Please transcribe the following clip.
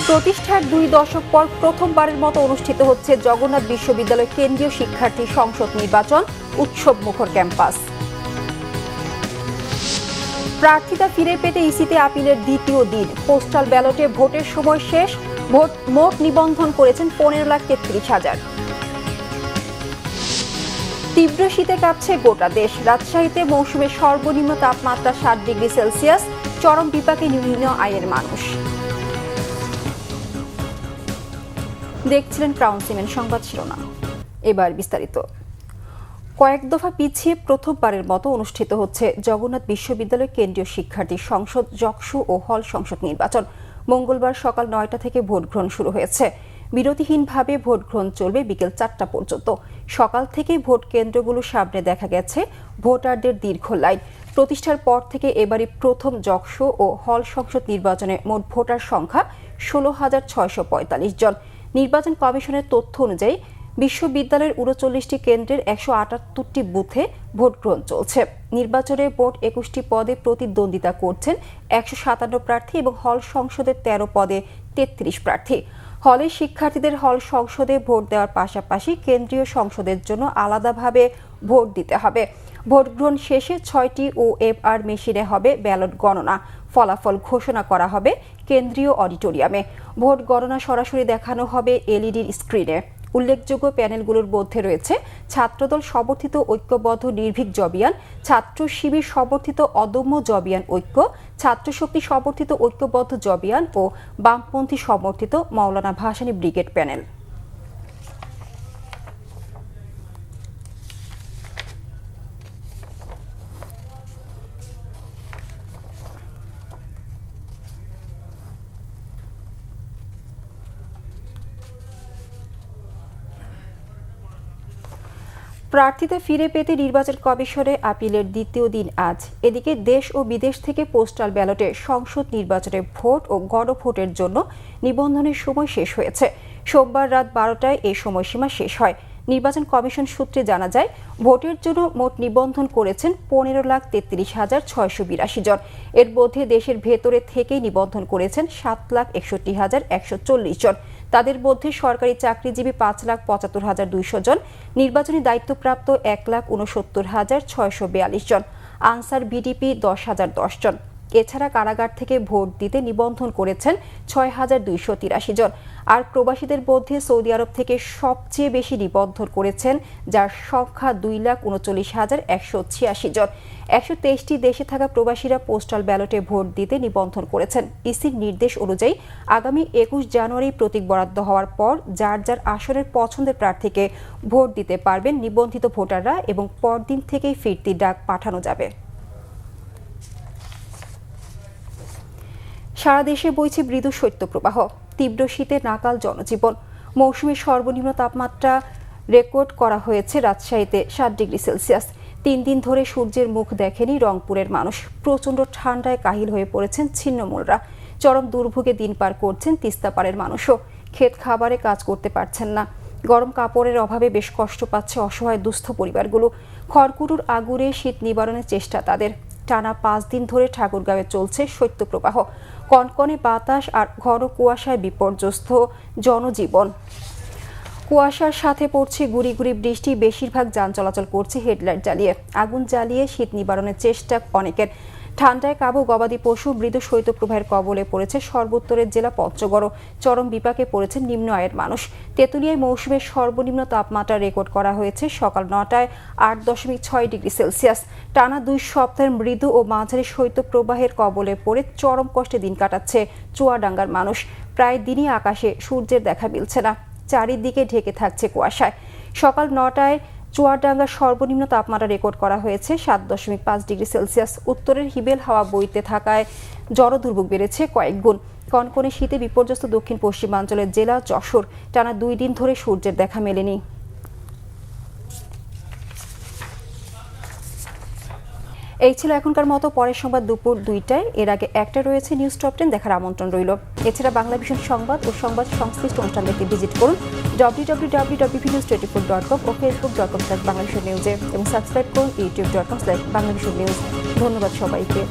প্রতিষ্ঠার 2 দশক পর প্রথমবারের মতো অনুষ্ঠিত হচ্ছে জগন্নাথ বিশ্ববিদ্যালয় কেন্দ্রীয় শিক্ষার্থী সংসদ নির্বাচন, উৎসব মুখর ক্যাম্পাস। প্রার্থিতা ফিরে পেতে ইসিতে আপিলের দ্বিতীয় দিন, পোস্টাল ব্যালটে ভোটের সময় শেষ, মোট নিবন্ধন করেছেন 15,33,000। তীব্র শীতে কাঁপছে গোটা দেশ, রাজশাহীতে মৌসুমের সর্বনিম্ন তাপমাত্রা 7 ডিগ্রি সেলসিয়াস, চরম বিপাকে নিম্ন আয়ের মানুষ। দেখছিলেন ক্রাউন সিমেন্ট সংবাদ শিরোনাম, এবার বিস্তারিত। কয়েক দফা পিছিয়ে প্রথমবারের মতো অনুষ্ঠিত হচ্ছে জগন্নাথ বিশ্ববিদ্যালয় কেন্দ্রীয় শিক্ষার্থী সংসদ জকসু ও হল সংসদ নির্বাচন। মঙ্গলবার সকাল 9টা থেকে ভোট গ্রহণ শুরু হয়েছে। বিরতিহীনভাবে ভোট গ্রহণ চলবে বিকেল 4টা পর্যন্ত। সকাল থেকে ভোট কেন্দ্রগুলোর সামনে দেখা গেছে ভোটারদের দীর্ঘ লাইন। প্রতিষ্ঠার পর থেকে এবারই প্রথম জকসু ও হল সংসদ নির্বাচনে মোট ভোটার সংখ্যা 16,645 জন। নির্বাচন কমিশনের তথ্য অনুযায়ী বিশ্ববিদ্যালয়ের 39টি কেন্দ্রের 178টি বুথে ভোট গ্রহণ চলছে। নির্বাচনে মোট 21টি পদে প্রতিদ্বন্দ্বিতা করছেন 157 প্রার্থী এবং হল সংসদের 13 পদে 33 প্রার্থী। হলের শিক্ষার্থীদের হল সংসদে ভোট দেওয়ার পাশাপাশি কেন্দ্রীয় সংসদের জন্য আলাদাভাবে ভোট দিতে হবে। ভোট গ্রহণ শেষে 6টি ওএফআর মেশিনে হবে ব্যালট গণনা। ফলাফল ঘোষণা করা হবে কেন্দ্রীয় অডিটোরিয়ামে। ভোট গণনা সরাসরি দেখানো হবে এলইডির স্ক্রিনে। উল্লেখযোগ্য প্যানেলগুলোর মধ্যে রয়েছে ছাত্রদল সমর্থিত ঐক্যবদ্ধ নির্ভীক জবিয়ান, ছাত্র শিবির সমর্থিত অদম্য জবিয়ান ঐক্য, ছাত্রশক্তি সমর্থিত ঐক্যবদ্ধ জবিয়ান ও বামপন্থী সমর্থিত মাওলানা ভাসানী ব্রিগেড প্যানেল। প্রার্থিতা ফিরে পেতে নির্বাচন কমিশনে আপিলের দ্বিতীয় দিন আজ। এদিকে দেশ ও বিদেশ থেকে পোস্টাল ব্যালটে সংসদ নির্বাচনে ভোট ও গণভোটের জন্য নিবন্ধনের সময় শেষ হয়েছে। সোমবার রাত 12টায় এই সময়সীমা শেষ হয়। নির্বাচন কমিশন সূত্রে জানা যায়, ভোটের জন্য মোট নিবন্ধন করেছেন 15,33,682 জন। এর মধ্যে দেশের ভেতরে থেকেই নিবন্ধন করেছেন 7,61,140 জন। তাদের মধ্যে সরকারি চাকরিজীবী 5,75,200 জন, নির্বাচনী দায়িত্বপ্রাপ্ত 1,69,642 জন, আনসার ভিডিপি 10,010 জন। এছাড়া কারাগার থেকে ভোট দিতে নিবন্ধন করেছেন 6,283 জন। আর প্রবাসীদের মধ্যে সৌদি আরব থেকে সবচেয়ে বেশি নিবন্ধন করেছেন, যার সংখ্যা 2,39,186 জন। 123টি দেশে থাকা প্রবাসীরা পোস্টাল ব্যালটে ভোট দিতে নিবন্ধন করেছেন। ইসির নির্দেশ অনুযায়ী আগামী 21 জানুয়ারি প্রতীক বরাদ্দ হওয়ার পর যার যার আসনের পছন্দের প্রার্থীকে ভোট দিতে পারবেন নিবন্ধিত ভোটাররা এবং পরদিন থেকেই ফিরতি ডাক পাঠানো যাবে। সারা দেশে বইছে মৃদু শৈত্যপ্রবাহ, তীব্র শীতে নাকাল জনজীবন। মৌসুমের সর্বনিম্ন তাপমাত্রা রেকর্ড করা হয়েছে রাজশাহীতে 7 ডিগ্রি সেলসিয়াস। 3 দিন ধরে সূর্যের মুখ দেখেনি রংপুরের মানুষ। প্রচণ্ড ঠান্ডায় কাহিল হয়ে পড়েছেন ছিন্নমূলরা। চরম দুর্ভোগে দিন পার করছেন তিস্তাপাড়ের মানুষও। ক্ষেত খাবারে কাজ করতে পারছেন না। গরম কাপড়ের অভাবে বেশ কষ্ট পাচ্ছে অসহায় দুস্থ পরিবারগুলো। খড়কুটোর আগুনে শীত নিবারণের চেষ্টা তাদের। টানা 5 দিন ধরে ঠাকুরগাঁওয়ে চলছে শৈত্যপ্রবাহ। কনকনে বাতাস আর ঘন কুয়াশায় বিপর্যস্ত জনজীবন। কুয়াশার সাথে পড়ছে গুড়ি গুড়ি বৃষ্টি। বেশিরভাগ যান চলাচল করছে হেডলাইট জ্বালিয়ে। আগুন জ্বালিয়ে শীত নিবারণের চেষ্টা অনেকের। ঠান্ডায় কাবু গবাদি পশু। মৃদু শৈত্যপ্রবাহের কবলে পড়েছে সর্বোত্তরের জেলা পঞ্চগড়। চরম বিপাকে পড়েছে নিম্ন আয়ের মানুষ। তেঁতুলিয়ায় মৌসুমের সর্বনিম্ন তাপমাত্রা রেকর্ড করা হয়েছে সকাল 9টায় 8.6 ডিগ্রি সেলসিয়াস। টানা 2 সপ্তাহের মৃদু ও মাঝারি শৈত্যপ্রবাহের কবলে পড়ে চরম কষ্টে দিন কাটাচ্ছে চুয়াডাঙ্গার মানুষ। প্রায় দিনই আকাশে সূর্যের দেখা মিলছে না, চারিদিকে ঢেকে থাকছে কুয়াশায়। সকাল 9টায় চুয়াডাঙ্গার সর্বনিম্ন তাপমাত্রা রেকর্ড করা হয়েছে 7.5 ডিগ্রি সেলসিয়াস। উত্তরের হিবেল হাওয়া বইতে থাকায় জনদুর্ভোগ বেড়েছে কয়েক গুণ। কনকনে শীতে বিপর্যস্ত দক্ষিণ পশ্চিমাঞ্চলের জেলা যশোর। টানা 2 দিন ধরে সূর্যের দেখা মেলেনি। এই ছিল এখনকার মতো। পরের সংবাদ দুপুর 2টায়। এর আগে একটা রয়েছে নিউজ টপ 10 দেখার আমন্ত্রণ রইল। এছাড়া বাংলা ভিশন সংবাদ ও সংবাদ সংশ্লিষ্ট অনুষ্ঠান দেখতে ভিজিট করুন www.bvnews24.com ও facebook.com/banglavishnewsে এবং সাবস্ক্রাইব করুন youtube.com/banglavishnnews। ধন্যবাদ সবাইকে।